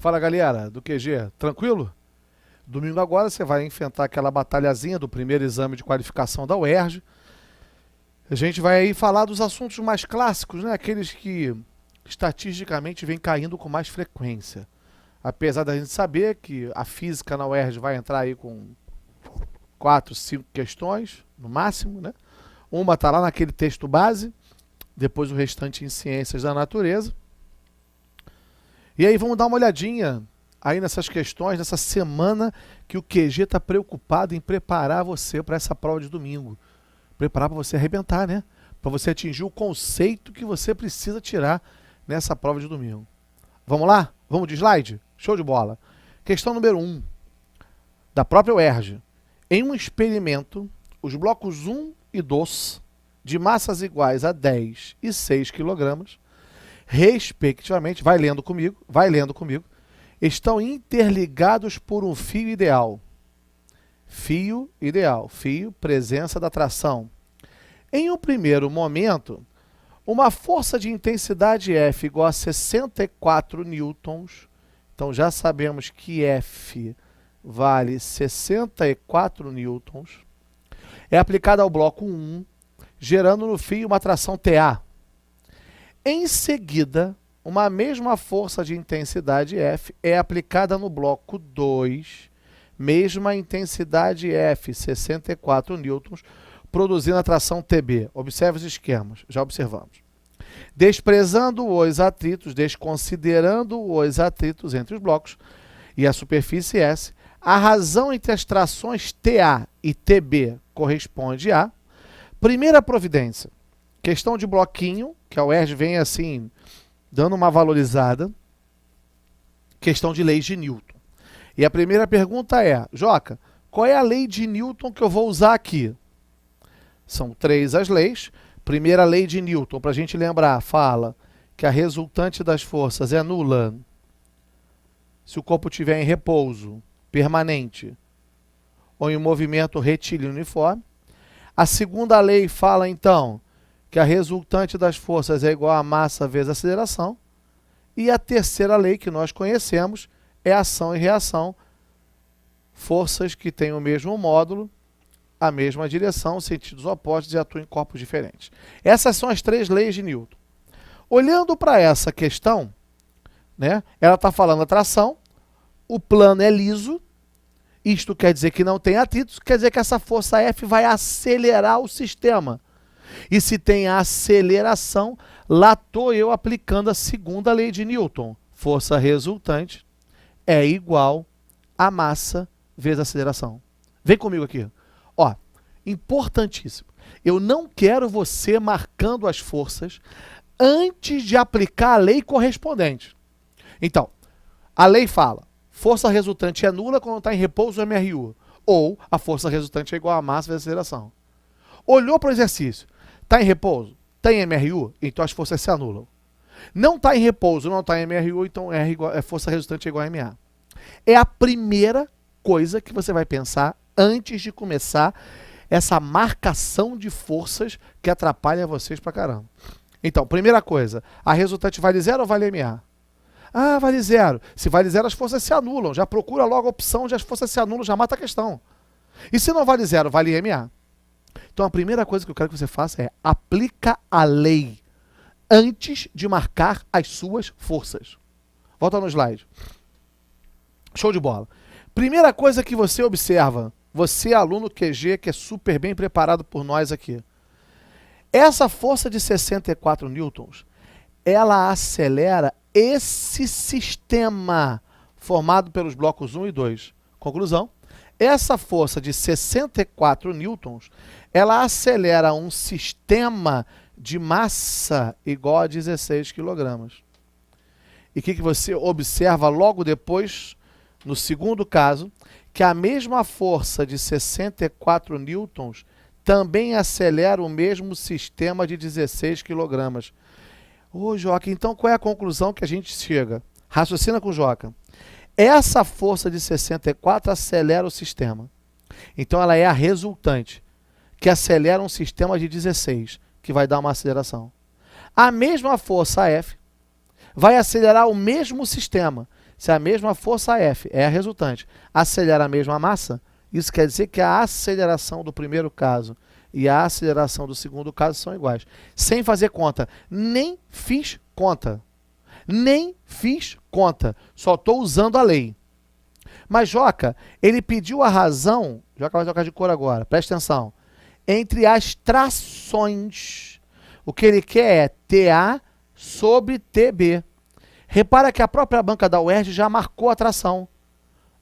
Fala galera, do QG, tranquilo? Domingo agora você vai enfrentar aquela batalhazinha do primeiro exame de qualificação da UERJ. A gente vai aí falar dos assuntos mais clássicos, né? Aqueles que estatisticamente vêm caindo com mais frequência. Apesar da gente saber que a física na UERJ vai entrar aí com 4, 5 questões, no máximo, né? Uma está lá naquele texto base, depois o restante em ciências da natureza. E aí vamos dar uma olhadinha aí nessas questões, nessa semana que o QG está preocupado em preparar você para essa prova de domingo. Preparar para você arrebentar, né? Para você atingir o conceito que você precisa tirar nessa prova de domingo. Vamos lá? Vamos de slide? Show de bola. Questão número 1, da própria UERJ. Em um experimento, os blocos 1 e 2, de massas iguais a 10 e 6 kg, respectivamente, vai lendo comigo, estão interligados por um fio ideal. Fio ideal, fio, presença da tração. Em um primeiro momento, uma força de intensidade F igual a 64 newtons, então já sabemos que F vale 64 newtons, é aplicada ao bloco 1, gerando no fio uma tração TA. Em seguida, uma mesma força de intensidade F é aplicada no bloco 2, mesma intensidade F, 64 newtons, produzindo a tração TB. Observe os esquemas, já observamos. Desconsiderando os atritos entre os blocos e a superfície S, a razão entre as trações TA e TB corresponde a... Primeira providência, questão de bloquinho, que a UERJ vem assim, dando uma valorizada, questão de leis de Newton. E a primeira pergunta é, Joca, qual é a lei de Newton que eu vou usar aqui? São 3 as leis. Primeira lei de Newton, para a gente lembrar, fala que a resultante das forças é nula se o corpo estiver em repouso permanente ou em movimento retilíneo uniforme. A segunda lei fala, então, que a resultante das forças é igual a massa vezes a aceleração. E a terceira lei que nós conhecemos é ação e reação. Forças que têm o mesmo módulo, a mesma direção, sentidos opostos e atuam em corpos diferentes. Essas são as 3 leis de Newton. Olhando para essa questão, né, ela está falando a tração, o plano é liso, isto quer dizer que não tem atritos, quer dizer que essa força F vai acelerar o sistema. E se tem aceleração, lá estou eu aplicando a segunda lei de Newton. Força resultante é igual a massa vezes a aceleração. Vem comigo aqui. Ó, importantíssimo. Eu não quero você marcando as forças antes de aplicar a lei correspondente. Então, a lei fala, força resultante é nula quando está em repouso MRU. Ou a força resultante é igual a massa vezes a aceleração. Olhou para o exercício. Está em repouso? Está em MRU? Então as forças se anulam. Não está em repouso, não está em MRU, então força resultante é igual a MA. É a primeira coisa que você vai pensar antes de começar essa marcação de forças que atrapalha vocês pra caramba. Então, primeira coisa, a resultante vale 0 ou vale MA? Ah, vale 0. Se vale 0, as forças se anulam. Já procura logo a opção de as forças se anulam, já mata a questão. E se não vale 0, vale MA? Então a primeira coisa que eu quero que você faça é aplica a lei antes de marcar as suas forças. Volta no slide. Show de bola. Primeira coisa que você observa, você aluno QG que é super bem preparado por nós aqui. Essa força de 64 newtons, ela acelera esse sistema formado pelos blocos 1 e 2. Conclusão. Essa força de 64 newtons, ela acelera um sistema de massa igual a 16 kg. E o que você observa logo depois, no segundo caso, que a mesma força de 64 newtons também acelera o mesmo sistema de 16 kg. Ô, Joca, então qual é a conclusão que a gente chega? Raciocina com o Joca. Essa força de 64 acelera o sistema. Então ela é a resultante, que acelera um sistema de 16, que vai dar uma aceleração. A mesma força F vai acelerar o mesmo sistema, Se a mesma força F é a resultante, acelera a mesma massa, isso quer dizer que a aceleração do primeiro caso e a aceleração do segundo caso são iguais. Sem fazer conta. Nem fiz conta. Nem fiz conta. Só estou usando a lei. Mas Joca, ele pediu a razão, Joca vai trocar de cor agora, presta atenção, entre as trações. O que ele quer é TA sobre TB. Repara que a própria banca da UERJ já marcou a tração.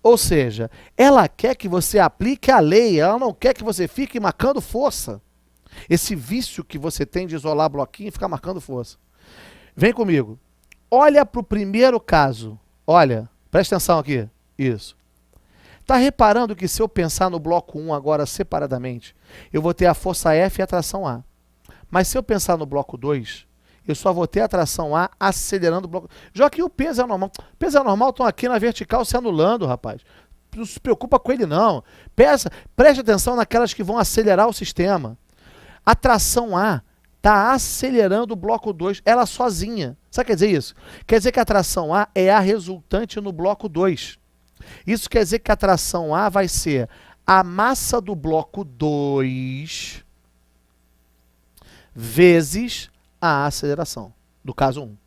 Ou seja, ela quer que você aplique a lei, ela não quer que você fique marcando força. Esse vício que você tem de isolar bloquinho e ficar marcando força. Vem comigo. Olha para o primeiro caso. Olha, presta atenção aqui. Isso. Está reparando que se eu pensar no bloco 1 agora separadamente, eu vou ter a força F e a tração A. Mas se eu pensar no bloco 2, eu só vou ter a tração A acelerando o bloco... Já que o peso é normal. O peso é normal, estão aqui na vertical se anulando, rapaz. Não se preocupa com ele, não. Preste atenção naquelas que vão acelerar o sistema. A tração A está acelerando o bloco 2, ela sozinha. Sabe o que quer dizer isso? Quer dizer que a tração A é a resultante no bloco 2. Isso quer dizer que a tração A vai ser a massa do bloco 2 vezes a aceleração, do caso 1.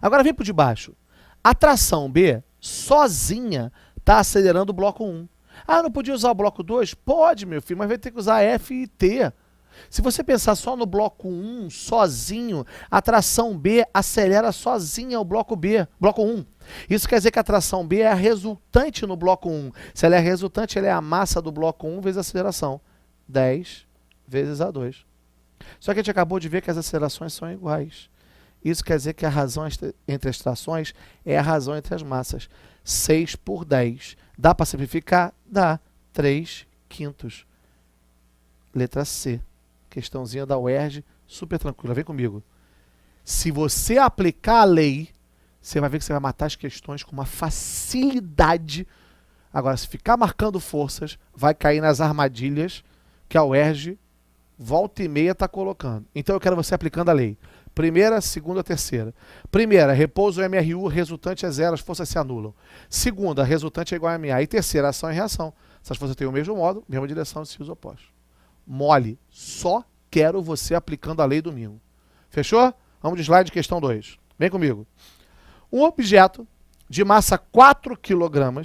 Agora vem para o de baixo. A tração B, sozinha, está acelerando o bloco 1. Ah, não podia usar o bloco 2? Pode, meu filho, mas vai ter que usar F e T. Se você pensar só no bloco 1, sozinho, a tração B acelera sozinha o bloco B, bloco 1. Isso quer dizer que a tração B é a resultante no bloco 1. Se ela é a resultante, ela é a massa do bloco 1 vezes a aceleração. 10 vezes A2. Só que a gente acabou de ver que as acelerações são iguais. Isso quer dizer que a razão entre as trações é a razão entre as massas. 6 por 10. Dá para simplificar? Dá. 3/5. Letra C. Questãozinha da UERJ, super tranquila. Vem comigo. Se você aplicar a lei, você vai ver que você vai matar as questões com uma facilidade. Agora, se ficar marcando forças, vai cair nas armadilhas que a UERJ volta e meia está colocando. Então eu quero você aplicando a lei. Primeira, segunda, terceira. Primeira, repouso MRU, resultante é zero, as forças se anulam. Segunda, resultante é igual a MA. E terceira, ação e reação. Essas forças têm o mesmo modo, mesma direção de fios opostos. Mole. Só quero você aplicando a lei domingo. Fechou? Vamos de slide questão 2. Vem comigo. Um objeto de massa 4 kg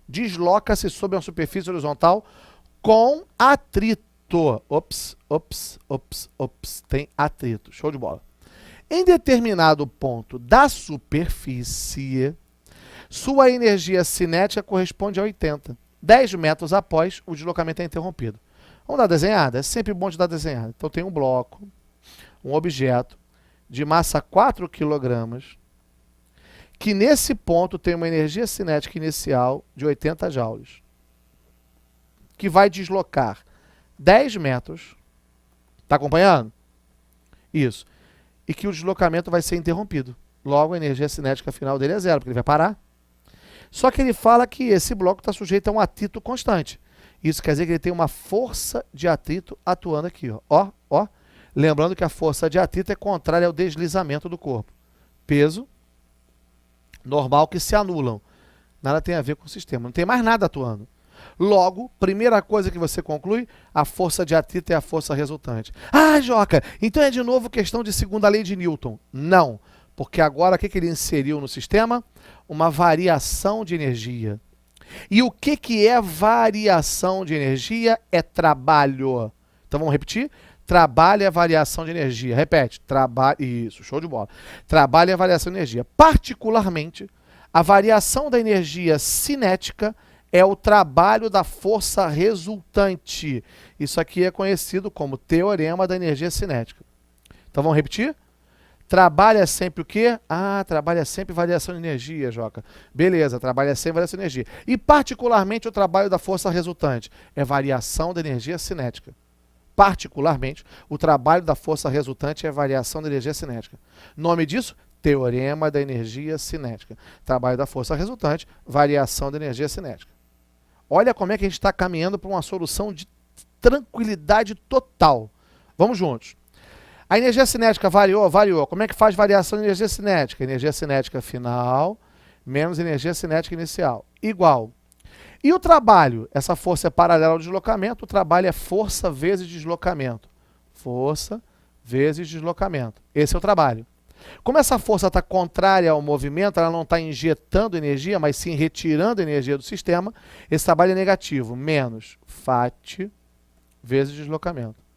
desloca-se sobre uma superfície horizontal com atrito. Ops. Tem atrito. Show de bola. Em determinado ponto da superfície, sua energia cinética corresponde a 80. 10 metros após, o deslocamento é interrompido. Vamos dar desenhada? É sempre bom de dar desenhada. Então tem um bloco, um objeto de massa 4 kg, que nesse ponto tem uma energia cinética inicial de 80 joules, que vai deslocar 10 metros. Está acompanhando? Isso. E que o deslocamento vai ser interrompido. Logo, a energia cinética final dele é zero, porque ele vai parar. Só que ele fala que esse bloco está sujeito a um atrito constante. Isso quer dizer que ele tem uma força de atrito atuando aqui. Ó. Lembrando que a força de atrito é contrária ao deslizamento do corpo. Peso, normal, que se anulam. Nada tem a ver com o sistema. Não tem mais nada atuando. Logo, primeira coisa que você conclui, a força de atrito é a força resultante. Ah, Joca, então é de novo questão de segunda lei de Newton. Não, porque agora o que ele inseriu no sistema? Uma variação de energia. E o que é variação de energia? É trabalho. Então vamos repetir? Trabalho é variação de energia. Repete. Trabalho. Isso, show de bola. Trabalho é variação de energia. Particularmente, a variação da energia cinética é o trabalho da força resultante. Isso aqui é conhecido como teorema da energia cinética. Então vamos repetir? Trabalho é sempre o quê? Ah, trabalho é sempre variação de energia, Joca. Beleza, trabalho é sempre variação de energia. E particularmente o trabalho da força resultante é variação da energia cinética. Particularmente, o trabalho da força resultante é variação da energia cinética. Nome disso? Teorema da energia cinética. Trabalho da força resultante, variação da energia cinética. Olha como é que a gente está caminhando para uma solução de tranquilidade total. Vamos juntos. A energia cinética variou. Como é que faz variação de energia cinética? Energia cinética final menos energia cinética inicial, igual. E o trabalho? Essa força é paralela ao deslocamento, o trabalho é força vezes deslocamento. Força vezes deslocamento. Esse é o trabalho. Como essa força está contrária ao movimento, ela não está injetando energia, mas sim retirando energia do sistema, esse trabalho é negativo, menos Φ vezes deslocamento.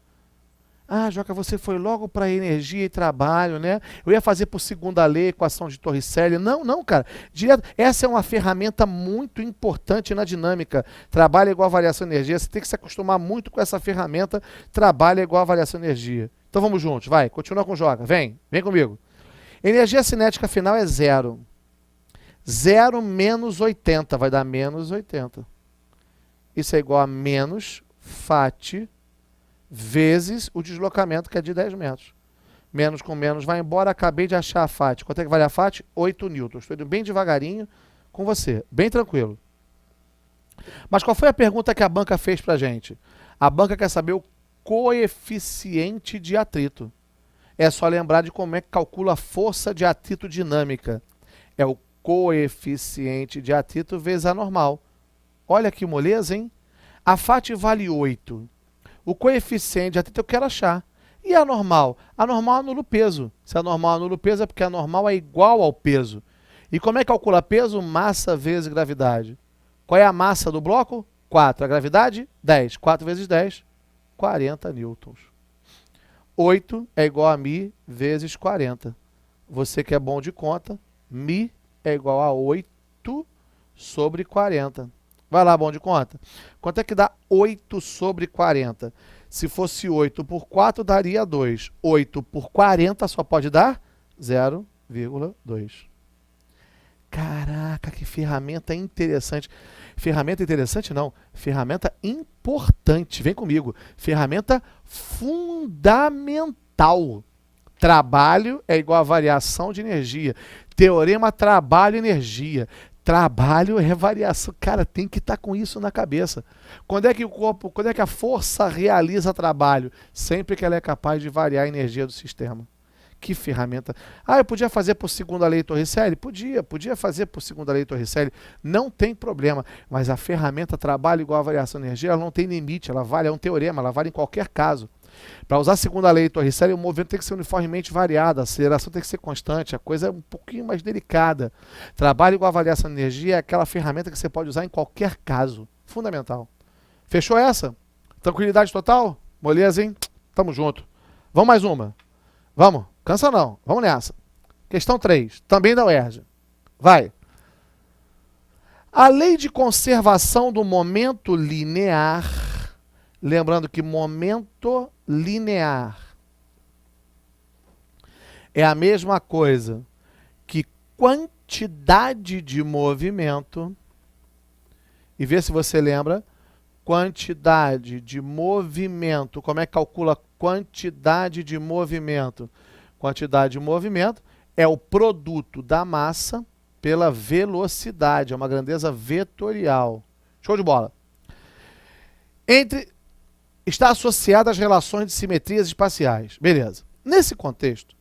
Ah, Joca, você foi logo para energia e trabalho, né? Eu ia fazer por segunda lei, equação de Torricelli. Não, não, cara. Direto. Essa é uma ferramenta muito importante na dinâmica. Trabalho é igual a variação de energia. Você tem que se acostumar muito com essa ferramenta. Trabalho é igual a variação de energia. Então vamos juntos, vai. Continua com o Joca. Vem comigo. Energia cinética final é 0. 0 menos 80 vai dar menos 80. Isso é igual a menos Φ vezes o deslocamento, que é de 10 metros. Menos com menos vai embora. Acabei de achar a Φ. Quanto é que vale a Φ? 8 newtons. Estou indo bem devagarinho com você. Bem tranquilo. Mas qual foi a pergunta que a banca fez para a gente? A banca quer saber o coeficiente de atrito. É só lembrar de como é que calcula a força de atrito dinâmica. É o coeficiente de atrito vezes a normal. Olha que moleza, hein? A Φ vale 8. O coeficiente de atrito eu quero achar. E a normal? A normal anula o peso. Se a normal anula o peso é porque a normal é igual ao peso. E como é que calcula peso? Massa vezes gravidade. Qual é a massa do bloco? 4. A gravidade? 10. 4 vezes 10, 40 newtons. 8 é igual a μ vezes 40. Você que é bom de conta, μ é igual a 8 sobre 40. Vai lá, bom de conta. Quanto é que dá 8 sobre 40? Se fosse 8 por 4, daria 2. 8 por 40 só pode dar 0,2. Caraca, que ferramenta interessante. Ferramenta interessante não, ferramenta importante. Vem comigo. Ferramenta fundamental. Trabalho é igual a variação de energia. Teorema trabalho-energia. Trabalho é variação. Cara, tem que estar com isso na cabeça. Quando é que a força realiza trabalho? Sempre que ela é capaz de variar a energia do sistema. Que ferramenta. Ah, eu podia fazer por segunda lei Torricelli? Podia fazer por segunda lei Torricelli. Não tem problema. Mas a ferramenta trabalho igual a variação de energia, ela não tem limite. Ela vale, é um teorema, ela vale em qualquer caso. Para usar a segunda lei Torricelli, o movimento tem que ser uniformemente variado, a aceleração tem que ser constante, a coisa é um pouquinho mais delicada. Trabalho igual a variação de energia é aquela ferramenta que você pode usar em qualquer caso. Fundamental. Fechou essa? Tranquilidade total? Moleza, hein? Tamo junto. Vamos mais uma. Vamos. Cansa não. Vamos nessa. Questão 3. Também da UERJ. Vai. A lei de conservação do momento linear. Lembrando que momento linear é a mesma coisa que quantidade de movimento. E vê se você lembra. Quantidade de movimento. Como é que calcula quantidade de movimento? Quantidade de movimento é o produto da massa pela velocidade. É uma grandeza vetorial. Show de bola. Está associada às relações de simetrias espaciais. Beleza. Nesse contexto,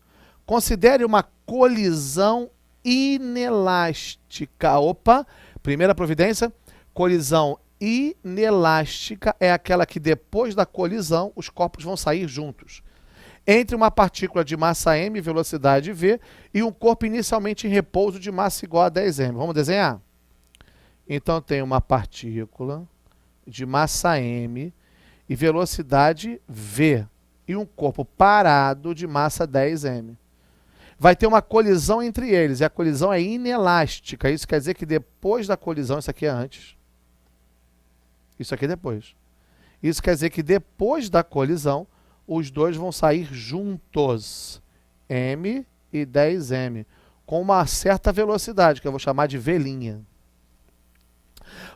considere uma colisão inelástica. Opa, primeira providência, colisão inelástica é aquela que depois da colisão os corpos vão sair juntos. Entre uma partícula de massa m, velocidade v, e um corpo inicialmente em repouso de massa igual a 10m. Vamos desenhar? Então tem uma partícula de massa m e velocidade v, e um corpo parado de massa 10m. Vai ter uma colisão entre eles, e a colisão é inelástica. Isso quer dizer que depois da colisão, isso aqui é antes, isso aqui é depois. Isso quer dizer que depois da colisão, os dois vão sair juntos, m e 10m, com uma certa velocidade, que eu vou chamar de v'.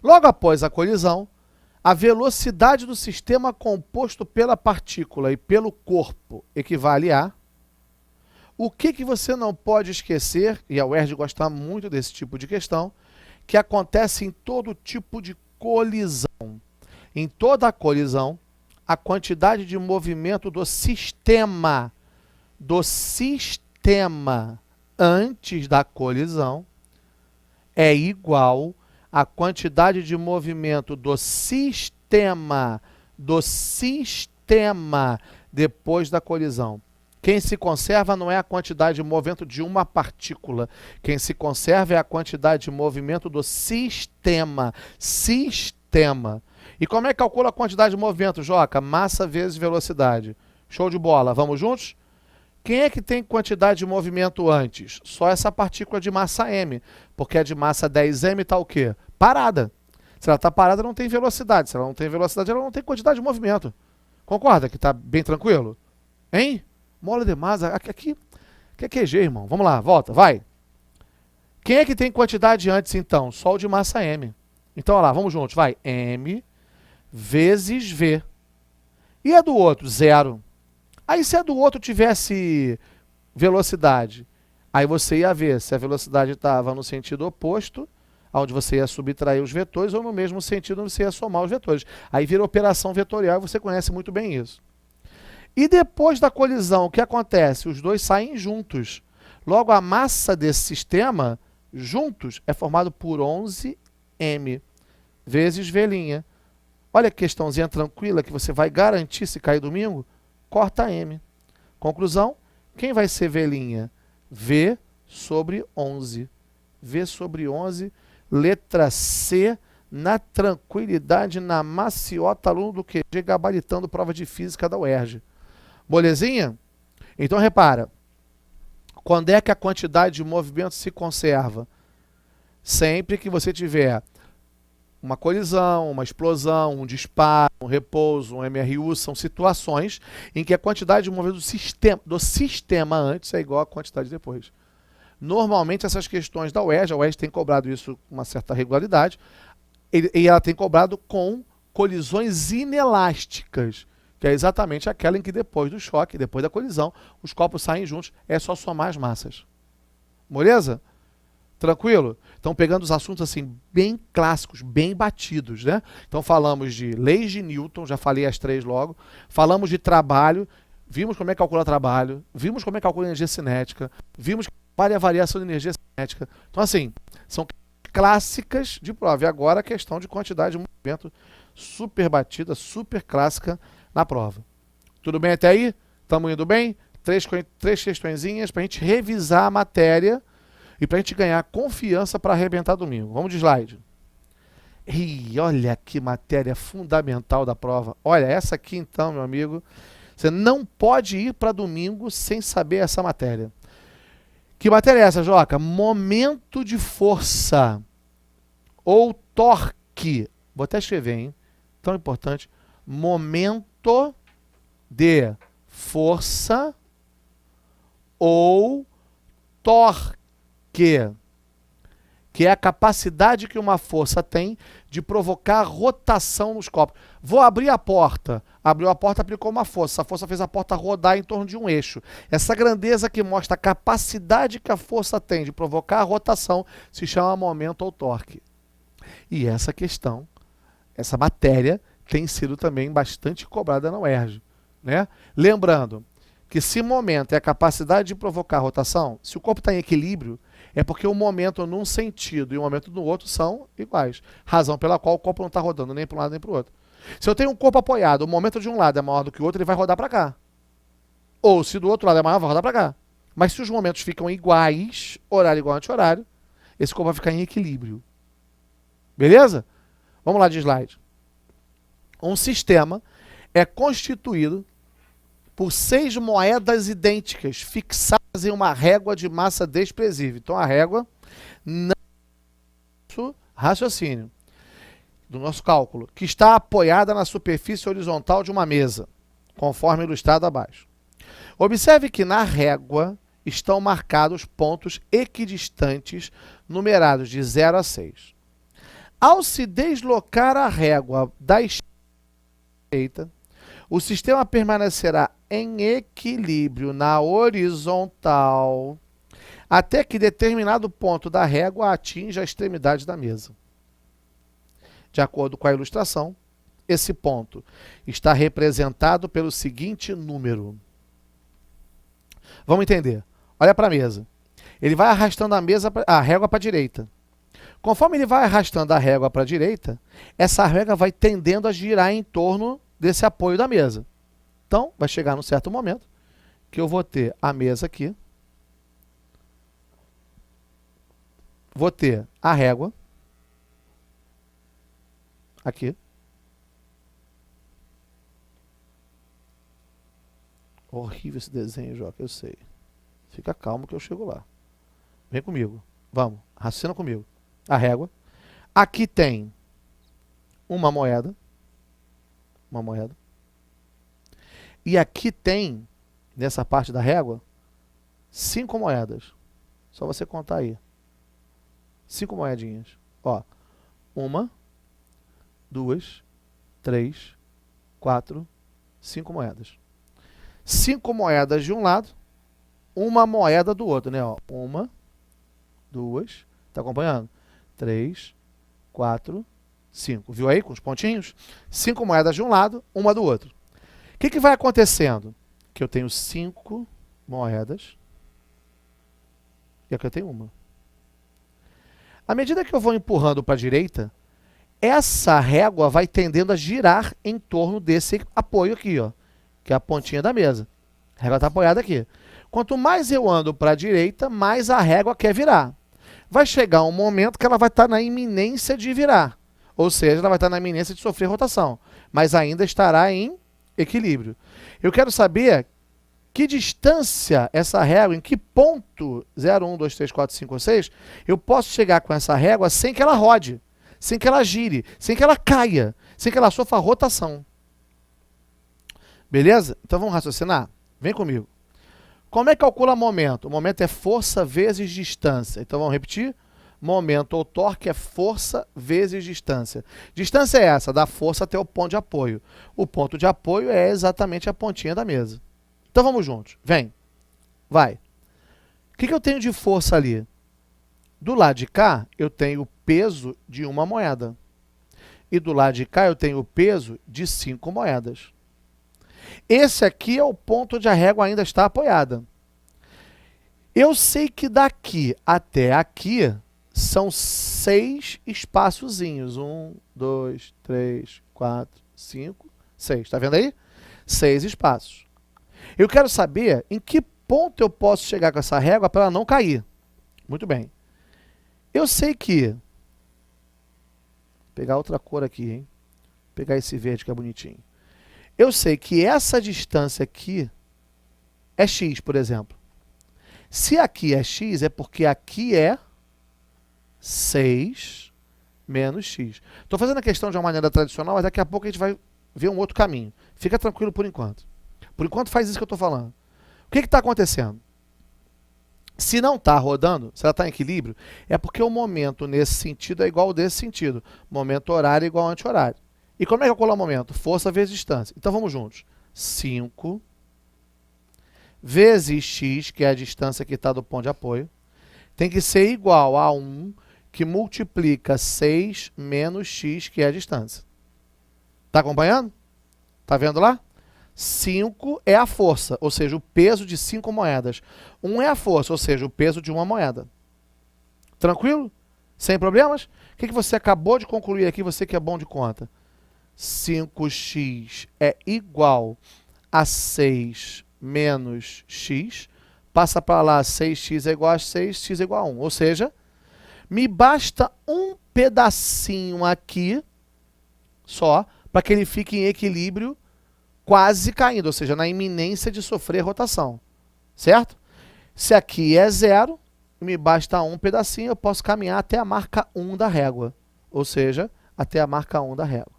Logo após a colisão, a velocidade do sistema composto pela partícula e pelo corpo equivale a... O que você não pode esquecer, e a UERJ gosta muito desse tipo de questão, que acontece em todo tipo de colisão. Em toda a colisão, a quantidade de movimento do sistema antes da colisão é igual à quantidade de movimento do sistema depois da colisão. Quem se conserva não é a quantidade de movimento de uma partícula. Quem se conserva é a quantidade de movimento do sistema. Sistema. E como é que calcula a quantidade de movimento, Joca? Massa vezes velocidade. Show de bola. Vamos juntos? Quem é que tem quantidade de movimento antes? Só essa partícula de massa m. Porque a de massa 10m está o quê? Parada. Se ela está parada, não tem velocidade. Se ela não tem velocidade, ela não tem quantidade de movimento. Concorda que está bem tranquilo? Hein? Mola de massa. Aqui é QG, irmão. Vamos lá, volta, vai. Quem é que tem quantidade antes, então? Só o de massa m. Então, olha lá, vamos juntos. Vai. M vezes V. E a do outro? 0. Aí, se a do outro tivesse velocidade, aí você ia ver se a velocidade estava no sentido oposto, onde você ia subtrair os vetores, ou no mesmo sentido, onde você ia somar os vetores. Aí vira operação vetorial e você conhece muito bem isso. E depois da colisão, o que acontece? Os dois saem juntos. Logo, a massa desse sistema, juntos, é formado por 11m vezes V'. Olha que questãozinha tranquila que você vai garantir se cair domingo. Corta M. Conclusão, quem vai ser V'? V sobre 11. V sobre 11, letra C, na tranquilidade, na maciota, aluno do QG, gabaritando prova de física da UERJ. Molezinha? Então, repara, quando é que a quantidade de movimento se conserva? Sempre que você tiver uma colisão, uma explosão, um disparo, um repouso, um MRU, são situações em que a quantidade de movimento do sistema antes é igual à quantidade depois. Normalmente, essas questões da UERJ, a UERJ tem cobrado isso com uma certa regularidade, e ela tem cobrado com colisões inelásticas, que é exatamente aquela em que depois do choque, depois da colisão, os corpos saem juntos, é só somar as massas. Beleza? Tranquilo? Então, pegando os assuntos assim, bem clássicos, bem batidos, né? Então, falamos de leis de Newton, já falei as 3 logo. Falamos de trabalho, vimos como é que calcula trabalho, vimos como é que calcula energia cinética, vimos qual é a variação de energia cinética. Então, assim, são clássicas de prova. E agora a questão de quantidade de movimento super batida, super clássica na prova. Tudo bem até aí? Estamos indo bem? 3 questõezinhas para a gente revisar a matéria e para a gente ganhar confiança para arrebentar domingo. Vamos de slide. E olha que matéria fundamental da prova. Olha, essa aqui então, meu amigo, você não pode ir para domingo sem saber essa matéria. Que matéria é essa, Joca? Momento de força ou torque. Vou até escrever, hein? Tão importante. Momento de força ou torque, que é a capacidade que uma força tem de provocar rotação nos corpos. Vou abrir a porta. Abriu a porta, aplicou uma força. A força fez a porta rodar em torno de um eixo. Essa grandeza que mostra a capacidade que a força tem de provocar a rotação se chama momento ou torque. E essa questão, essa matéria, tem sido também bastante cobrada na UERJ, né? Lembrando que se momento é a capacidade de provocar rotação, se o corpo está em equilíbrio, é porque o momento num sentido e o momento no outro são iguais. Razão pela qual o corpo não está rodando nem para um lado nem para o outro. Se eu tenho um corpo apoiado, o momento de um lado é maior do que o outro, ele vai rodar para cá. Ou se do outro lado é maior, vai rodar para cá. Mas se os momentos ficam iguais, horário igual anti-horário, esse corpo vai ficar em equilíbrio. Beleza? Vamos lá de slide. Um sistema é constituído por 6 moedas idênticas fixadas em uma régua de massa desprezível. Então, a régua não é o raciocínio do nosso cálculo, que está apoiada na superfície horizontal de uma mesa, conforme ilustrado abaixo. Observe que na régua estão marcados pontos equidistantes, numerados de 0 a 6. Ao se deslocar a régua da direita, o sistema permanecerá em equilíbrio na horizontal até que determinado ponto da régua atinja a extremidade da mesa. De acordo com a ilustração, esse ponto está representado pelo seguinte número. Vamos entender. Olha para a mesa. Ele vai arrastando a régua para a direita. Conforme ele vai arrastando a régua para a direita, essa régua vai tendendo a girar em torno desse apoio da mesa. Então, vai chegar num certo momento que eu vou ter a mesa aqui, vou ter a régua aqui, horrível esse desenho, Joca, eu sei. Fica calmo que eu chego lá. Vem comigo. Vamos, raciocina comigo. A régua. Aqui tem uma moeda. Uma moeda. E aqui tem, nessa parte da régua, 5 moedas. Só você contar aí. 5 moedinhas. Ó. 1, 2, 3, 4, 5 moedas. 5 moedas de um lado, uma moeda do outro, né? Ó, 1, 2, tá acompanhando? 3, 4, 5. Viu aí com os pontinhos? 5 moedas de um lado, uma do outro. O que vai acontecendo? Que eu tenho 5 moedas e aqui eu tenho uma. À medida que eu vou empurrando para a direita, essa régua vai tendendo a girar em torno desse apoio aqui, ó, que é a pontinha da mesa. A régua está apoiada aqui. Quanto mais eu ando para a direita, mais a régua quer virar. Vai chegar um momento que ela vai estar na iminência de virar. Ou seja, ela vai estar na iminência de sofrer rotação. Mas ainda estará em equilíbrio. Eu quero saber que distância essa régua, em que ponto 0, 1, 2, 3, 4, 5 ou 6, eu posso chegar com essa régua sem que ela rode, sem que ela gire, sem que ela caia, sem que ela sofra rotação. Beleza? Então vamos raciocinar? Vem comigo. Como é que calcula momento? O momento é força vezes distância. Então vamos repetir? Momento ou torque é força vezes distância. Distância é essa, da força até o ponto de apoio. O ponto de apoio é exatamente a pontinha da mesa. Então vamos juntos. Vem. Vai. O que eu tenho de força ali? Do lado de cá, eu tenho o peso de uma moeda. E do lado de cá, eu tenho o peso de 5 moedas. Esse aqui é o ponto onde a régua ainda está apoiada. Eu sei que daqui até aqui são 6 espaçozinhos. 1, 2, 3, 4, 5, 6. Está vendo aí? 6 espaços. Eu quero saber em que ponto eu posso chegar com essa régua para ela não cair. Muito bem. Eu sei que... Vou pegar outra cor aqui, hein? Vou pegar esse verde que é bonitinho. Eu sei que essa distância aqui é x, por exemplo. Se aqui é x, é porque aqui é 6 menos x. Estou fazendo a questão de uma maneira tradicional, mas daqui a pouco a gente vai ver um outro caminho. Fica tranquilo por enquanto. Por enquanto faz isso que eu estou falando. O que está acontecendo? Se não está rodando, se ela está em equilíbrio, é porque o momento nesse sentido é igual ao desse sentido. Momento horário é igual ao anti-horário. E como é que eu colo o momento? Força vezes distância. Então vamos juntos. 5 vezes x, que é a distância que está do ponto de apoio, tem que ser igual a 1, que multiplica 6 menos x, que é a distância. Está acompanhando? Está vendo lá? 5 é a força, ou seja, o peso de 5 moedas. 1 é a força, ou seja, o peso de uma moeda. Tranquilo? Sem problemas? O que você acabou de concluir aqui, você que é bom de conta? 5x é igual a 6 menos x. Passa para lá, 6x é igual a 6, x é igual a 1. Ou seja, me basta um pedacinho aqui, só, para que ele fique em equilíbrio, quase caindo, ou seja, na iminência de sofrer rotação. Certo? Se aqui é 0, me basta um pedacinho, eu posso caminhar até a marca 1 da régua. Ou seja, até a marca 1 da régua.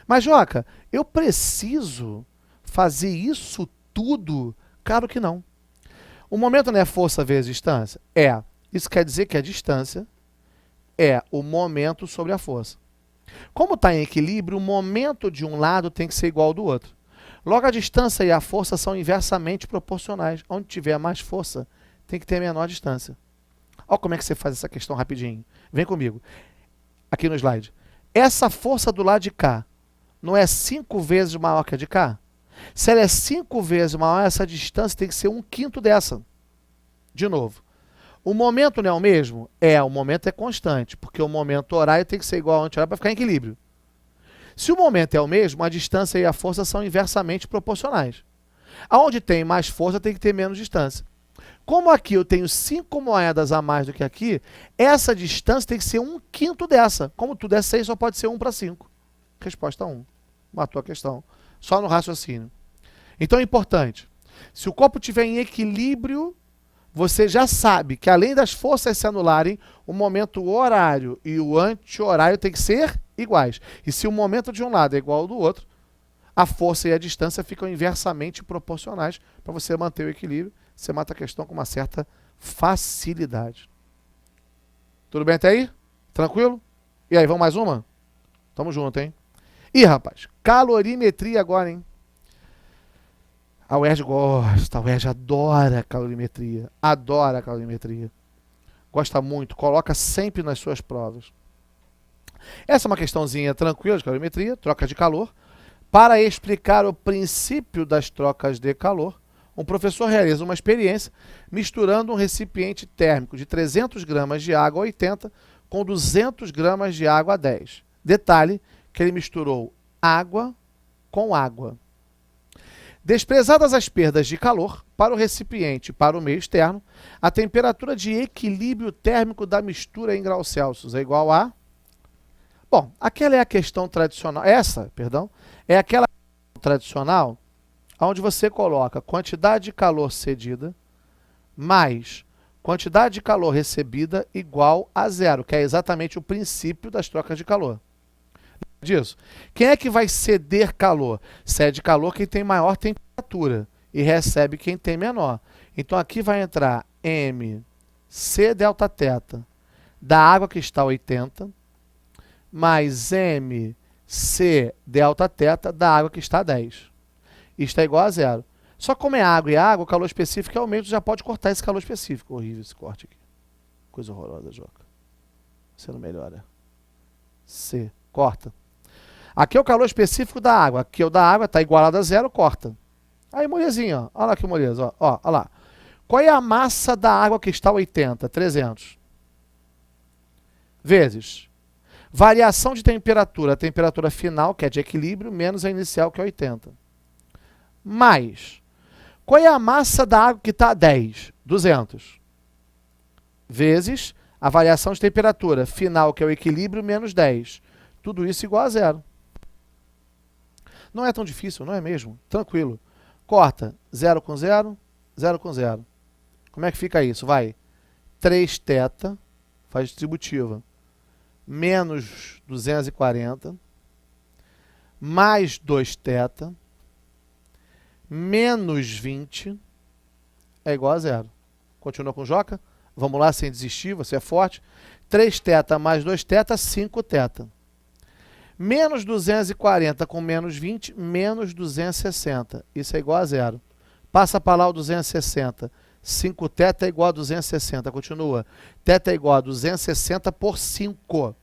Mas, Joca, eu preciso fazer isso tudo? Claro que não. O momento não é força vezes distância? É. Isso quer dizer que a distância é o momento sobre a força. Como está em equilíbrio, o momento de um lado tem que ser igual ao do outro. Logo, a distância e a força são inversamente proporcionais. Onde tiver mais força, tem que ter menor distância. Olha como é que você faz essa questão rapidinho. Vem comigo. Aqui no slide. Essa força do lado de cá não é 5 vezes maior que a de cá? Se ela é 5 vezes maior, essa distância tem que ser 1/5 dessa. De novo. O momento não é o mesmo? O momento é constante, porque o momento horário tem que ser igual ao anti-horário para ficar em equilíbrio. Se o momento é o mesmo, a distância e a força são inversamente proporcionais. Aonde tem mais força, tem que ter menos distância. Como aqui eu tenho 5 moedas a mais do que aqui, essa distância tem que ser 1/5 dessa. Como tudo é 6, só pode ser 1 para 5. Resposta 1. Matou a questão. Só no raciocínio. Então é importante. Se o copo estiver em equilíbrio, você já sabe que além das forças se anularem, o momento horário e o anti-horário tem que ser iguais. E se o momento de um lado é igual ao do outro, a força e a distância ficam inversamente proporcionais para você manter o equilíbrio. Você mata a questão com uma certa facilidade. Tudo bem até aí? Tranquilo? E aí, vamos mais uma? Tamo junto, hein? Ih, rapaz, calorimetria agora, hein? A UERJ gosta, a UERJ adora calorimetria. Adora calorimetria. Gosta muito, coloca sempre nas suas provas. Essa é uma questãozinha tranquila de calorimetria, troca de calor. Para explicar o princípio das trocas de calor, um professor realiza uma experiência misturando um recipiente térmico de 300 gramas de água a 80 com 200 gramas de água a 10. Detalhe que ele misturou água com água. Desprezadas as perdas de calor, para o recipiente e para o meio externo, a temperatura de equilíbrio térmico da mistura em graus Celsius é igual a... Bom, aquela é a questão tradicional, é aquela tradicional onde você coloca quantidade de calor cedida mais quantidade de calor recebida igual a zero, que é exatamente o princípio das trocas de calor. Disso. Quem é que vai ceder calor? Cede calor quem tem maior temperatura e recebe quem tem menor. Então aqui vai entrar MC delta-θ da água que está a 80 mais MC delta-θ da água que está a 10. Isto é igual a zero. Só como é água e água, o calor específico é aumento, já pode cortar esse calor específico. Horrível esse corte aqui. Coisa horrorosa, Joca. Você não melhora. C. Corta. Aqui é o calor específico da água. Aqui é o da água, está igualado a zero, corta. Aí, molezinha, ó. Olha lá que moleza. Ó, olha lá. Qual é a massa da água que está a 80? 300. Vezes. Variação de temperatura. A temperatura final, que é de equilíbrio, menos a inicial, que é 80. Mais. Qual é a massa da água que está a 10? 200. Vezes a variação de temperatura final, que é o equilíbrio, menos 10. Tudo isso igual a zero. Não é tão difícil, não é mesmo? Tranquilo. Corta 0 com 0, 0 com 0. Como é que fica isso? Vai 3θ, faz distributiva, menos 240, mais 2θ, menos 20, é igual a zero. Continua com Joca? Vamos lá, sem desistir, você é forte. 3θ mais 2θ, 5θ. Menos 240 com menos 20, menos 260. Isso é igual a zero. Passa para lá o 260. 5θ é igual a 260. Continua. Θ é igual a 260 por 5.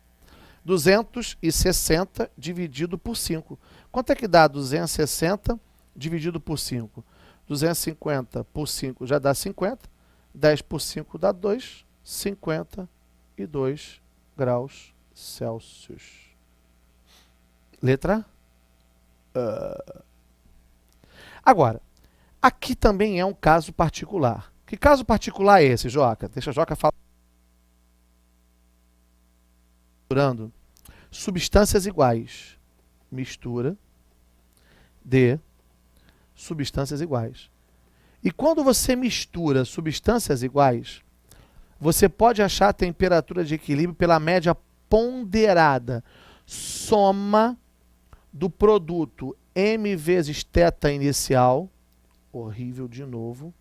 260 dividido por 5. Quanto é que dá 260 dividido por 5? 250 por 5 já dá 50. 10 por 5 dá 2. 52 graus Celsius. Letra A. Agora, aqui também é um caso particular. Que caso particular é esse, Joca? Deixa a Joca falar. Misturando substâncias iguais. Mistura de substâncias iguais. E quando você mistura substâncias iguais, você pode achar a temperatura de equilíbrio pela média ponderada. Soma do produto M vezes θ inicial, horrível de novo,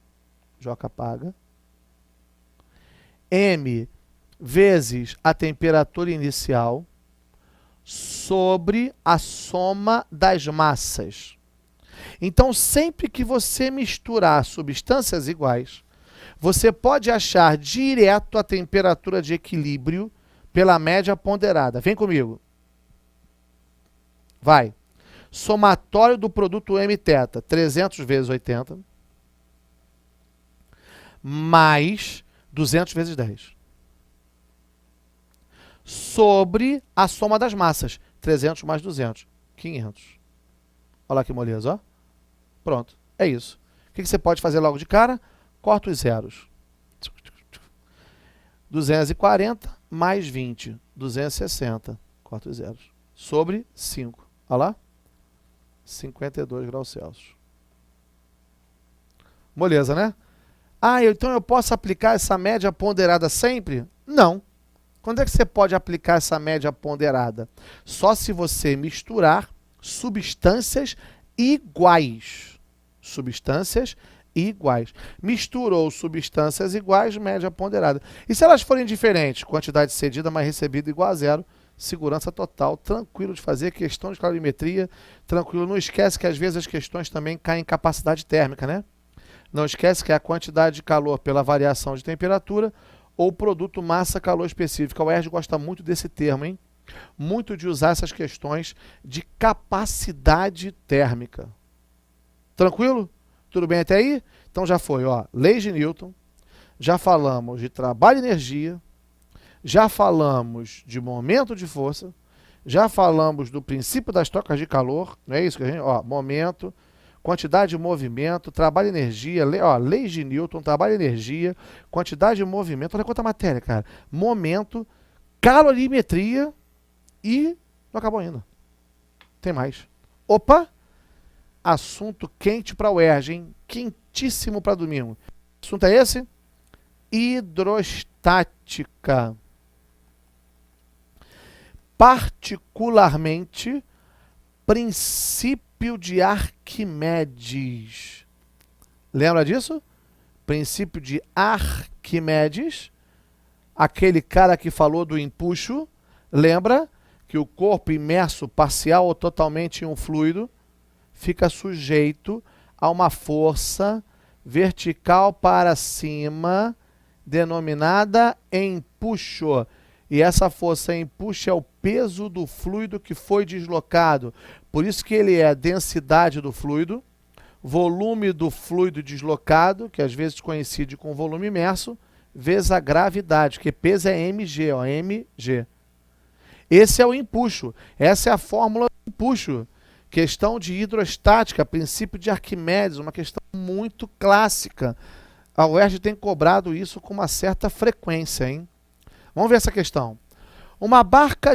Joca apaga, M vezes a temperatura inicial, sobre a soma das massas. Então, sempre que você misturar substâncias iguais, você pode achar direto a temperatura de equilíbrio pela média ponderada. Vem comigo. Vai. Somatório do produto mθ, 300 vezes 80, mais 200 vezes 10. Sobre a soma das massas. 300 mais 200. 500. Olha lá que moleza, ó. Pronto. É isso. O que você pode fazer logo de cara? Corta os zeros. 240 mais 20. 260. Corta os zeros. Sobre 5. Olha lá. 52 graus Celsius. Moleza, né? Ah, então eu posso aplicar essa média ponderada sempre? Não. Quando é que você pode aplicar essa média ponderada? Só se você misturar substâncias iguais. Substâncias iguais. Misturou substâncias iguais, média ponderada. E se elas forem diferentes? Quantidade cedida mais recebida igual a zero. Segurança total. Tranquilo de fazer. Questão de calorimetria. Tranquilo. Não esquece que às vezes as questões também caem em capacidade térmica, né? Não esquece que é a quantidade de calor pela variação de temperatura ou produto massa-calor específica. O UERJ gosta muito desse termo, hein? Muito de usar essas questões de capacidade térmica. Tranquilo? Tudo bem até aí? Então já foi, ó, leis de Newton, já falamos de trabalho e energia, já falamos de momento de força, já falamos do princípio das trocas de calor, não é isso que a gente, ó, momento, quantidade de movimento, trabalho e energia, leis de Newton, trabalho e energia, quantidade de movimento, olha quanta matéria, cara. Momento, calorimetria e não acabou ainda. Tem mais. Opa! Assunto quente para o UERJ, hein? Quentíssimo para domingo. O assunto é esse? Hidrostática. Particularmente, princípio de Arquimedes. Lembra disso? Princípio de Arquimedes. Aquele cara que falou do empuxo. Lembra que o corpo imerso parcial ou totalmente em um fluido fica sujeito a uma força vertical para cima, denominada empuxo. E essa força empuxo é o peso do fluido que foi deslocado. Por isso que ele é a densidade do fluido, volume do fluido deslocado, que às vezes coincide com volume imerso, vezes a gravidade, que peso é mg, ó, mg. Esse é o empuxo. Essa é a fórmula do empuxo. Questão de hidrostática, princípio de Arquimedes, uma questão muito clássica. A UERJ tem cobrado isso com uma certa frequência, hein? Vamos ver essa questão. Uma barca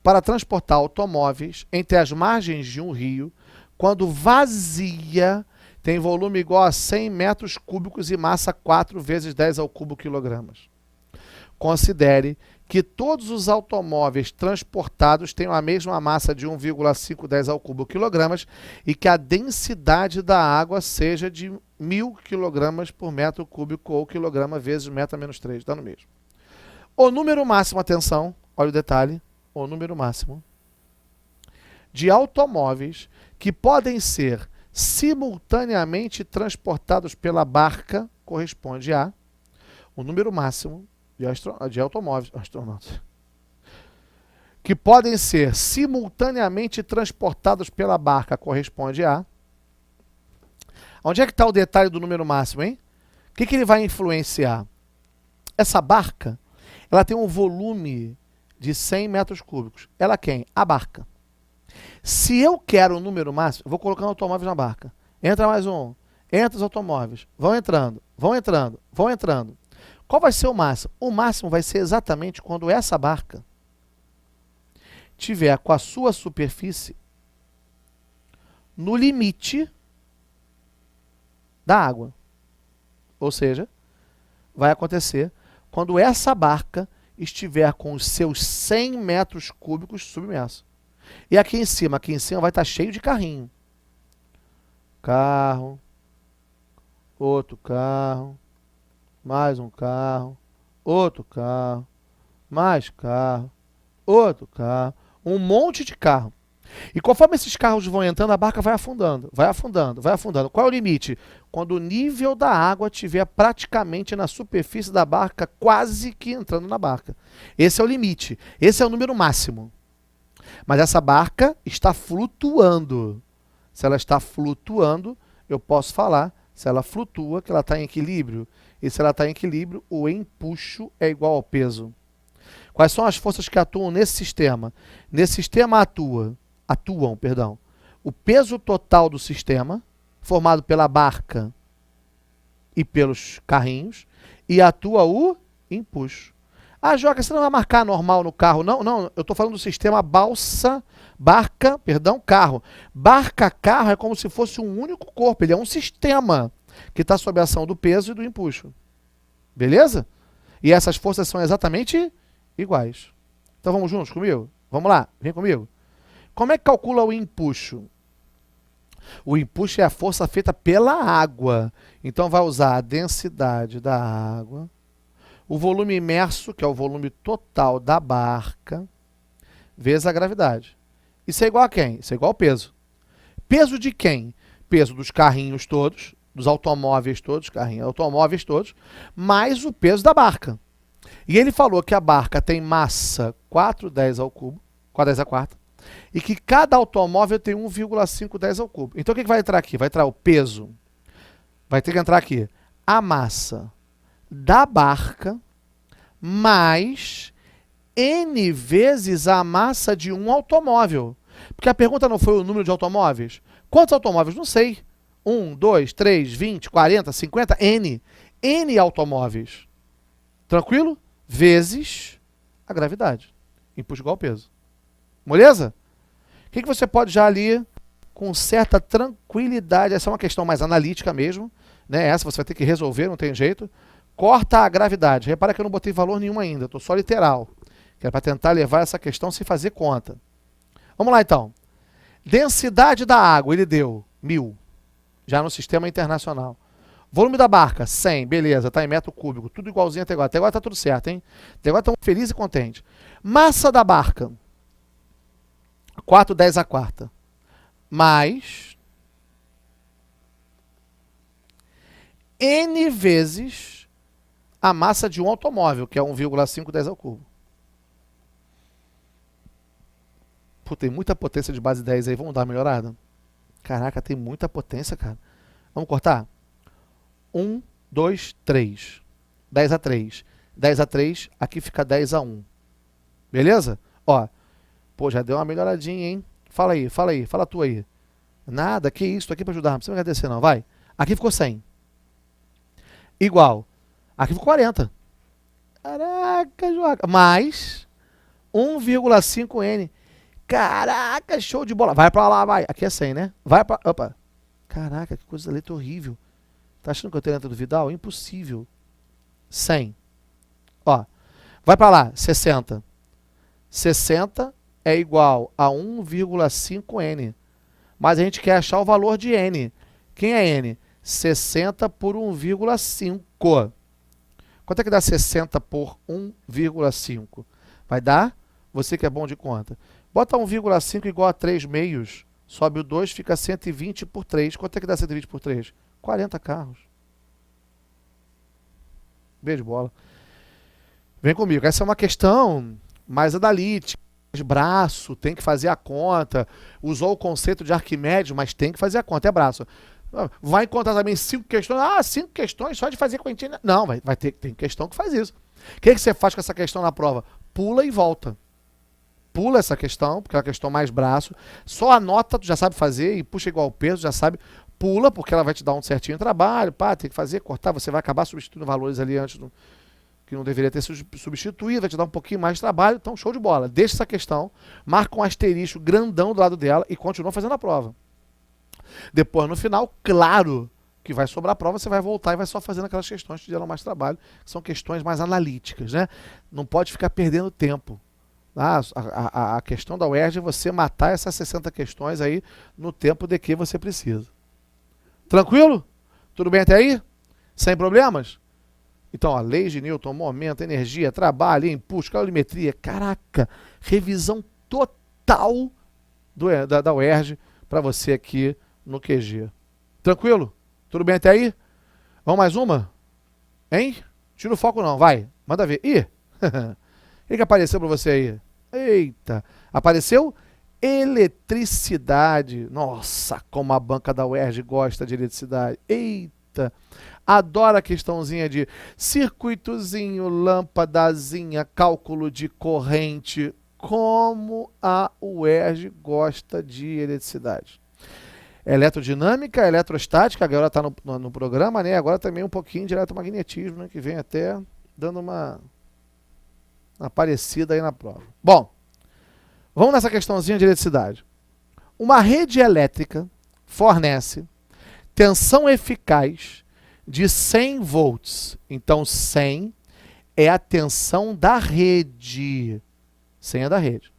para transportar automóveis entre as margens de um rio, quando vazia, tem volume igual a 100 metros cúbicos e massa 4 vezes 10 ao cubo quilogramas. Considere que todos os automóveis transportados tenham a mesma massa de 1,510 ao cubo quilogramas e que a densidade da água seja de 1000 quilogramas por metro cúbico ou quilograma vezes metro menos 3, dá no mesmo. O número máximo, atenção, olha o detalhe, o número máximo de automóveis que podem ser simultaneamente transportados pela barca corresponde a o número máximo de automóveis astronautas que podem ser simultaneamente transportados pela barca corresponde a... Onde é que está o detalhe do número máximo, hein? O que ele vai influenciar? Essa barca, ela tem um volume de 100 metros cúbicos. Ela quem? A barca. Se eu quero o número máximo, eu vou colocando automóveis na barca. Entra mais um. Entra os automóveis. Vão entrando, vão entrando, vão entrando. Qual vai ser o máximo? O máximo vai ser exatamente quando essa barca tiver com a sua superfície no limite da água. Ou seja, vai acontecer quando essa barca estiver com os seus 100 metros cúbicos submerso. E aqui em cima vai estar cheio de carrinho. Carro, outro carro, mais um carro, outro carro, mais carro, outro carro, um monte de carro. E conforme esses carros vão entrando, a barca vai afundando, vai afundando, vai afundando. Qual é o limite? Quando o nível da água estiver praticamente na superfície da barca, quase que entrando na barca. Esse é o limite, esse é o número máximo. Mas essa barca está flutuando. Se ela está flutuando, eu posso falar, se ela flutua, que ela está em equilíbrio. E se ela está em equilíbrio, o empuxo é igual ao peso. Quais são as forças que atuam nesse sistema? Nesse sistema atuam, o peso total do sistema, formado pela barca e pelos carrinhos, e atua o empuxo. Ah, Joca, você não vai marcar normal no carro? Não, não, eu estou falando do sistema carro. Barca-carro é como se fosse um único corpo, ele é um sistema que está sob a ação do peso e do empuxo. Beleza? E essas forças são exatamente iguais. Então vamos juntos comigo? Vamos lá, vem comigo. Como é que calcula o empuxo? O empuxo é a força feita pela água. Então vai usar a densidade da água, o volume imerso, que é o volume total da barca, vezes a gravidade. Isso é igual a quem? Isso é igual ao peso. Peso de quem? Peso dos carrinhos todos, dos automóveis todos, automóveis todos, mais o peso da barca. E ele falou que a barca tem massa 410 ao cubo, 410 a quarta, e que cada automóvel tem 1,510 ao cubo. Então o que vai entrar aqui? Vai entrar o peso, vai ter que entrar aqui a massa da barca mais N vezes a massa de um automóvel. Porque a pergunta não foi o número de automóveis. Quantos automóveis? Não sei. 1, 2, 3, 20, 40, 50, N. N automóveis. Tranquilo? Vezes a gravidade. Empuxo igual ao peso. Beleza? O que você pode já ali, com certa tranquilidade, essa é uma questão mais analítica mesmo, né? Essa você vai ter que resolver, não tem jeito. Corta a gravidade. Repara que eu não botei valor nenhum ainda, estou só literal. Que é para tentar levar essa questão sem fazer conta. Vamos lá então. Densidade da água, ele deu 1000, já no sistema internacional. Volume da barca, 100, beleza, está em metro cúbico, tudo igualzinho até agora. Até agora está tudo certo, hein? Até agora estamos felizes e contentes. Massa da barca, 410 a quarta, mais N vezes a massa de um automóvel, que é 1,510 ao cubo. Pô, tem muita potência de base 10 aí, vamos dar uma melhorada? Caraca, tem muita potência, cara. Vamos cortar? 1, 2, 3. 10 a 3. 10 a 3, aqui fica 10 a 1. Beleza? Ó, pô, já deu uma melhoradinha, hein? Fala aí, fala tu aí. Nada, que isso, tô aqui pra ajudar, não precisa me agradecer não, vai. Aqui ficou 100. Igual. Aqui ficou 40. Caraca, Joaca. Mais 1,5N. Caraca, show de bola. Vai pra lá, vai. Aqui é 100, né? Vai pra... Opa. Caraca, que coisa de letra horrível. Tá achando que eu tenho letra do Vidal? Impossível. 100. Ó. Vai pra lá. 60. 60 é igual a 1,5N. Mas a gente quer achar o valor de N. Quem é N? 60 por 1,5. Quanto é que dá 60 por 1,5? Vai dar? Você que é bom de conta. Bota 1,5 igual a 3 meios. Sobe o 2, fica 120 por 3. Quanto é que dá 120 por 3? 40 carros. Beijo, bola. Vem comigo. Essa é uma questão mais analítica. Braço, tem que fazer a conta. Usou o conceito de Arquimedes, mas tem que fazer a conta. É braço. Vai encontrar também 5 questões. Ah, 5 questões só de fazer continha. Não, tem questão que faz isso. O que você faz com essa questão na prova? Pula e volta. Pula essa questão, porque é uma questão mais braço. Só anota, tu já sabe fazer, e puxa igual peso, já sabe. Pula, porque ela vai te dar um certinho trabalho. Pá, tem que fazer, cortar. Você vai acabar substituindo valores ali antes que não deveria ter substituído, vai te dar um pouquinho mais de trabalho. Então, show de bola. Deixa essa questão, marca um asterisco grandão do lado dela e continua fazendo a prova. Depois, no final, claro que vai sobrar a prova, você vai voltar e vai só fazendo aquelas questões que te geram mais trabalho, que são questões mais analíticas, né? Não pode ficar perdendo tempo. A questão da UERJ é você matar essas 60 questões aí no tempo de que você precisa. Tranquilo? Tudo bem até aí? Sem problemas? Então, ó, leis de Newton, momento, energia, trabalho, impulso, calorimetria. Caraca, revisão total da UERJ para você aqui no QG. Tranquilo? Tudo bem até aí? Vamos mais uma? Hein? Tira o foco não, vai. Manda ver. Ih! O que apareceu para você aí? Eita! Apareceu eletricidade. Nossa, como a banca da UERJ gosta de eletricidade. Eita! Adora a questãozinha de circuitozinho, lâmpadazinha, cálculo de corrente. Como a UERJ gosta de eletricidade. Eletrodinâmica, eletrostática, agora está no programa, né? Agora também um pouquinho de eletromagnetismo, né? Que vem até dando uma aparecida aí na prova. Bom, vamos nessa questãozinha de eletricidade. Uma rede elétrica fornece tensão eficaz de 100 volts. Então, 100 é a tensão da rede. 100 é da rede.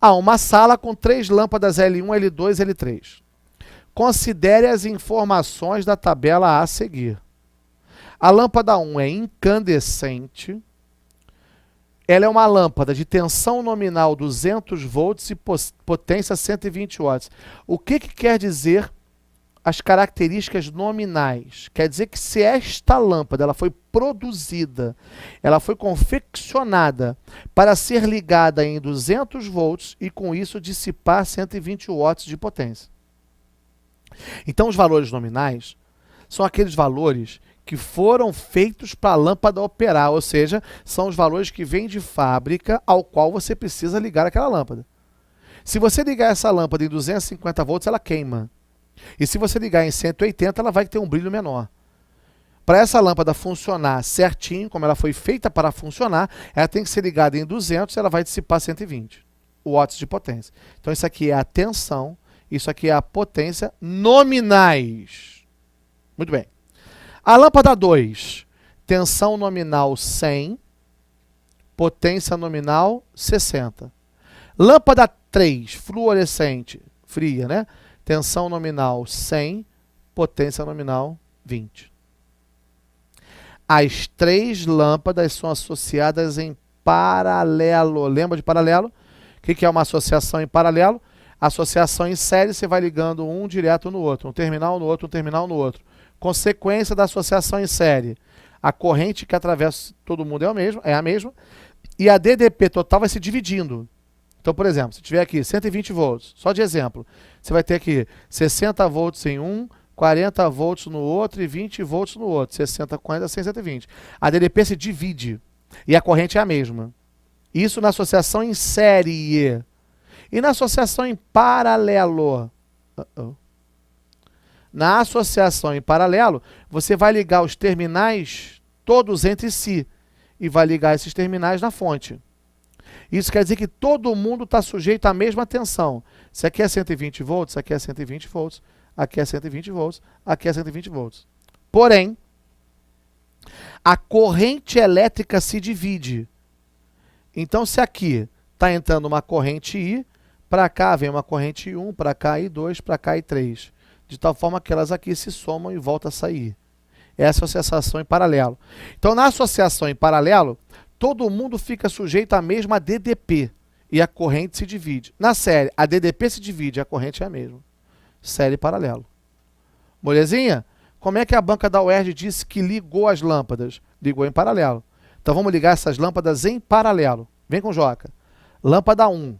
Há uma sala com 3 lâmpadas L1, L2 e L3. Considere as informações da tabela a seguir. A lâmpada 1 é incandescente. Ela é uma lâmpada de tensão nominal 200 volts e potência 120 watts. O que quer dizer as características nominais? Quer dizer que se esta lâmpada ela foi produzida, ela foi confeccionada para ser ligada em 200 volts e com isso dissipar 120 watts de potência. Então os valores nominais são aqueles valores que foram feitos para a lâmpada operar, ou seja, são os valores que vêm de fábrica ao qual você precisa ligar aquela lâmpada. Se você ligar essa lâmpada em 250 volts, ela queima. E se você ligar em 180, ela vai ter um brilho menor. Para essa lâmpada funcionar certinho, como ela foi feita para funcionar, ela tem que ser ligada em 200 e ela vai dissipar 120 watts de potência. Então isso aqui é a tensão, isso aqui é a potência nominais. Muito bem. A lâmpada 2, tensão nominal 100, potência nominal 60. Lâmpada 3, fluorescente, fria, né? Tensão nominal 100, potência nominal 20. As 3 lâmpadas são associadas em paralelo. Lembra de paralelo? O que é uma associação em paralelo? Associação em série, você vai ligando um direto no outro, um terminal no outro, um terminal no outro. Consequência da associação em série. A corrente que atravessa todo mundo é a mesma. E a DDP total vai se dividindo. Então, por exemplo, se tiver aqui 120 volts, só de exemplo, você vai ter aqui 60 volts em um, 40 volts no outro e 20 volts no outro. 60, 40, 120. A DDP se divide e a corrente é a mesma. Isso na associação em série. E na associação em paralelo? Na associação em paralelo, você vai ligar os terminais todos entre si e vai ligar esses terminais na fonte. Isso quer dizer que todo mundo está sujeito à mesma tensão. Isso aqui é 120 volts, isso aqui é 120 volts, aqui é 120 volts, aqui é 120 volts. Porém, a corrente elétrica se divide. Então, se aqui está entrando uma corrente I, para cá vem uma corrente I1, para cá I2, para cá I3. De tal forma que elas aqui se somam e voltam a sair. Essa é a associação em paralelo. Então, na associação em paralelo, todo mundo fica sujeito à mesma DDP e a corrente se divide. Na série, a DDP se divide e a corrente é a mesma. Série paralelo. Molezinha? Como é que a banca da UERJ disse que ligou as lâmpadas? Ligou em paralelo. Então vamos ligar essas lâmpadas em paralelo. Vem com Joca. Lâmpada 1.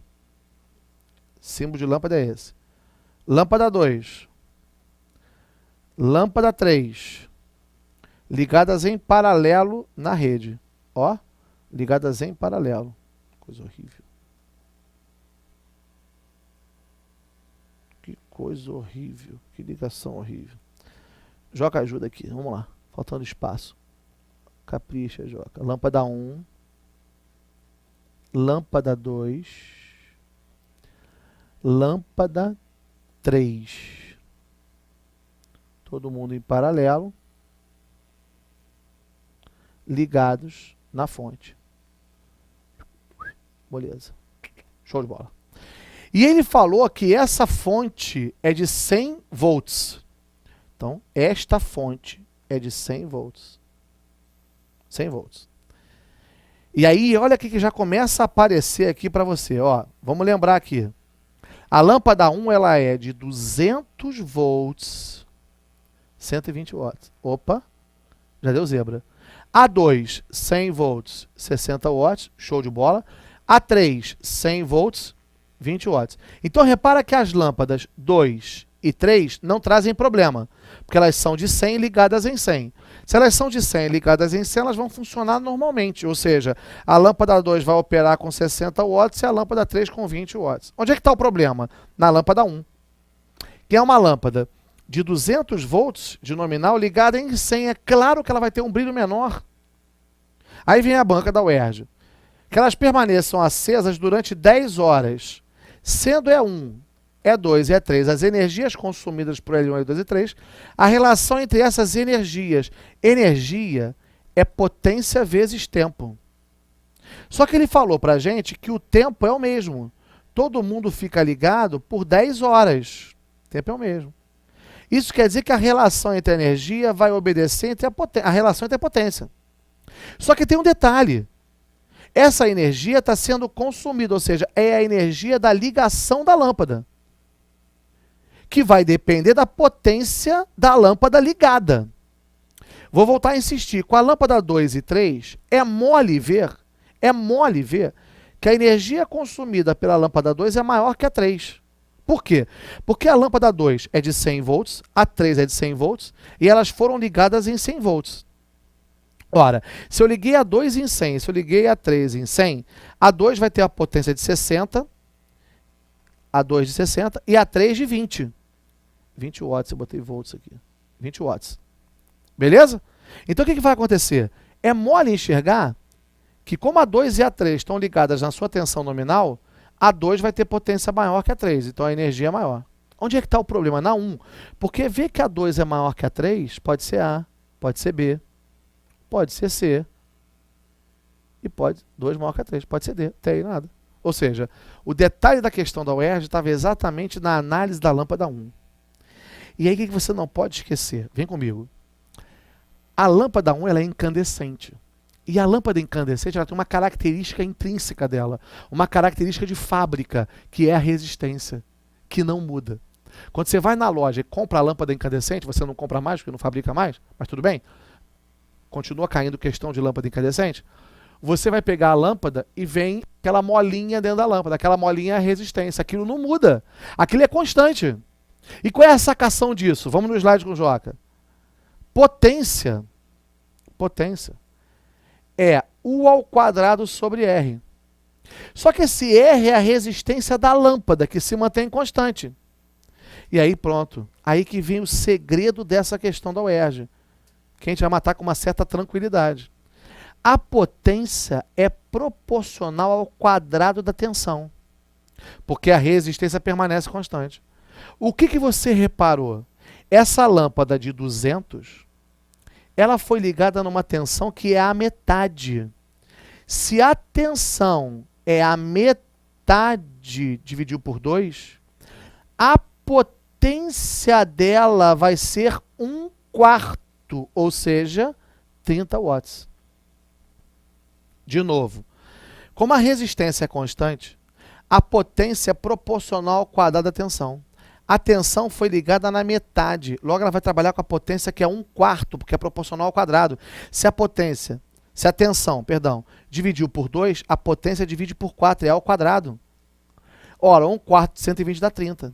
Símbolo de lâmpada é esse. Lâmpada 2. Lâmpada 3. Ligadas em paralelo na rede. Ó. Ligadas em paralelo. Coisa horrível. Que coisa horrível. Que ligação horrível. Joca, ajuda aqui. Vamos lá. Faltando espaço. Capricha, Joca. Lâmpada 1. Lâmpada 2. Lâmpada 3. Todo mundo em paralelo. Ligados na fonte. Beleza. Show de bola. E ele falou que essa fonte é de 100 volts. Então, esta fonte é de 100 volts. 100 volts. E aí, olha o que já começa a aparecer aqui para você. Ó, vamos lembrar aqui. A lâmpada 1 ela é de 200 volts, 120 watts. Opa, já deu zebra. A2, 100 volts, 60 watts, show de bola. A3, 100 volts, 20 watts. Então, repara que as lâmpadas 2 e 3 não trazem problema, porque elas são de 100 ligadas em 100. Se elas são de 100 ligadas em 100, elas vão funcionar normalmente, ou seja, a lâmpada 2 vai operar com 60 watts e a lâmpada 3 com 20 watts. Onde é que está o problema? Na lâmpada 1, que é uma lâmpada de 200 volts de nominal ligada em 100. É claro que ela vai ter um brilho menor. Aí vem a banca da UERJ. Que elas permaneçam acesas durante 10 horas, sendo E1, E2 e E3 as energias consumidas por L1, L2 e 3, a relação entre essas energias, energia é potência vezes tempo. Só que ele falou para a gente que o tempo é o mesmo. Todo mundo fica ligado por 10 horas. O tempo é o mesmo. Isso quer dizer que a relação entre a energia vai obedecer entre a relação entre a potência. Só que tem um detalhe. Essa energia está sendo consumida, ou seja, é a energia da ligação da lâmpada, que vai depender da potência da lâmpada ligada. Vou voltar a insistir, com a lâmpada 2 e 3, é mole ver que a energia consumida pela lâmpada 2 é maior que a 3. Por quê? Porque a lâmpada 2 é de 100 volts, a 3 é de 100 volts, e elas foram ligadas em 100 volts. Ora, se eu liguei a 2 em 100, se eu liguei a 3 em 100, a 2 vai ter a potência de 60, a 2 de 60 e a 3 de 20. 20 watts, eu botei volts aqui. 20 watts. Beleza? Então o que vai acontecer? É mole enxergar que como a 2 e a 3 estão ligadas na sua tensão nominal, a 2 vai ter potência maior que a 3, então a energia é maior. Onde é que está o problema? Na 1. Porque ver que a 2 é maior que a 3, pode ser A, pode ser B, pode ser C, e pode 2 maior que a 3, pode ser D, tem nada. Ou seja, o detalhe da questão da UERJ estava exatamente na análise da lâmpada 1. E aí o que você não pode esquecer? Vem comigo. A lâmpada 1 ela é incandescente. E a lâmpada incandescente ela tem uma característica intrínseca dela, uma característica de fábrica, que é a resistência, que não muda. Quando você vai na loja e compra a lâmpada incandescente, você não compra mais, porque não fabrica mais, mas tudo bem, continua caindo questão de lâmpada incandescente, você vai pegar a lâmpada e vem aquela molinha dentro da lâmpada, aquela molinha é a resistência, aquilo não muda, aquilo é constante. E qual é a sacação disso? Vamos no slide com o Joca. Potência é U ao quadrado sobre R. Só que esse R é a resistência da lâmpada, que se mantém constante. E aí pronto, aí que vem o segredo dessa questão da UERJ, que a gente vai matar com uma certa tranquilidade. A potência é proporcional ao quadrado da tensão, porque a resistência permanece constante. O que você reparou? Essa lâmpada de 200, ela foi ligada numa tensão que é a metade. Se a tensão é a metade dividido por 2, a potência dela vai ser 1/4, ou seja, 30 watts. De novo, como a resistência é constante, a potência é proporcional ao quadrado da tensão. A tensão foi ligada na metade, logo ela vai trabalhar com a potência que é 1/4, porque é proporcional ao quadrado. Se a tensão, dividiu por 2, a potência divide por 4, é ao quadrado. Ora, 1/4 de 120 dá 30.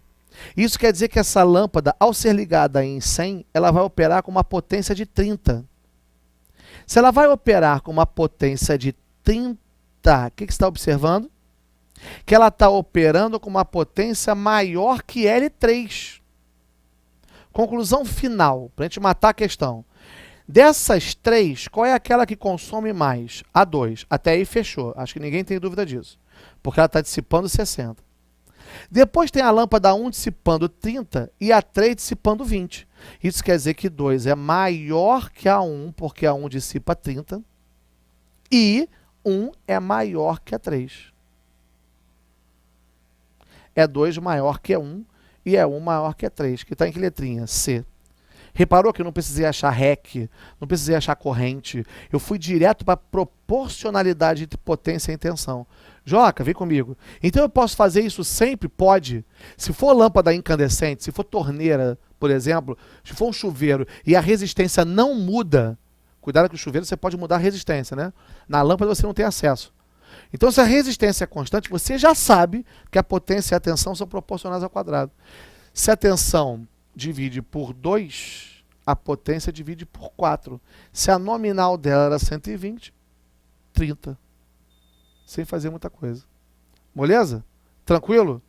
Isso quer dizer que essa lâmpada, ao ser ligada em 100, ela vai operar com uma potência de 30. Se ela vai operar com uma potência de 30, o que você está observando? Que ela está operando com uma potência maior que L3. Conclusão final, para a gente matar a questão. Dessas 3, qual é aquela que consome mais? A 2. Até aí fechou. Acho que ninguém tem dúvida disso. Porque ela está dissipando 60. Depois tem a lâmpada 1 dissipando 30 e a 3 dissipando 20. Isso quer dizer que 2 é maior que a 1, porque a 1 dissipa 30. E 1 é maior que a 3. É 2 maior que 1 e é 1 maior que 3, que está em que letrinha? C. Reparou que eu não precisei achar REC, não precisei achar corrente, eu fui direto para a proporcionalidade entre potência e tensão. Joca, vem comigo. Então eu posso fazer isso sempre? Pode. Se for lâmpada incandescente, se for torneira, por exemplo, se for um chuveiro e a resistência não muda, cuidado que o chuveiro você pode mudar a resistência, né? Na lâmpada você não tem acesso. Então, se a resistência é constante, você já sabe que a potência e a tensão são proporcionais ao quadrado. Se a tensão divide por 2, a potência divide por 4. Se a nominal dela era 120, 30. Sem fazer muita coisa. Moleza? Tranquilo?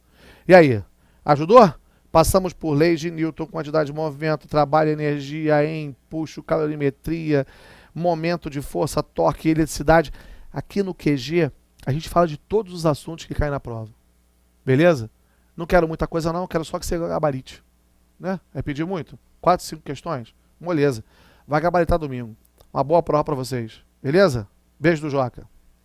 E aí? Ajudou? Passamos por leis de Newton, quantidade de movimento, trabalho, energia, empuxo, calorimetria, momento de força, torque, eletricidade. Aqui no QG, a gente fala de todos os assuntos que caem na prova. Beleza? Não quero muita coisa não, quero só que você gabarite. Né? É pedir muito? 4, 5 questões? Moleza. Vai gabaritar domingo. Uma boa prova para vocês. Beleza? Beijo do Joca.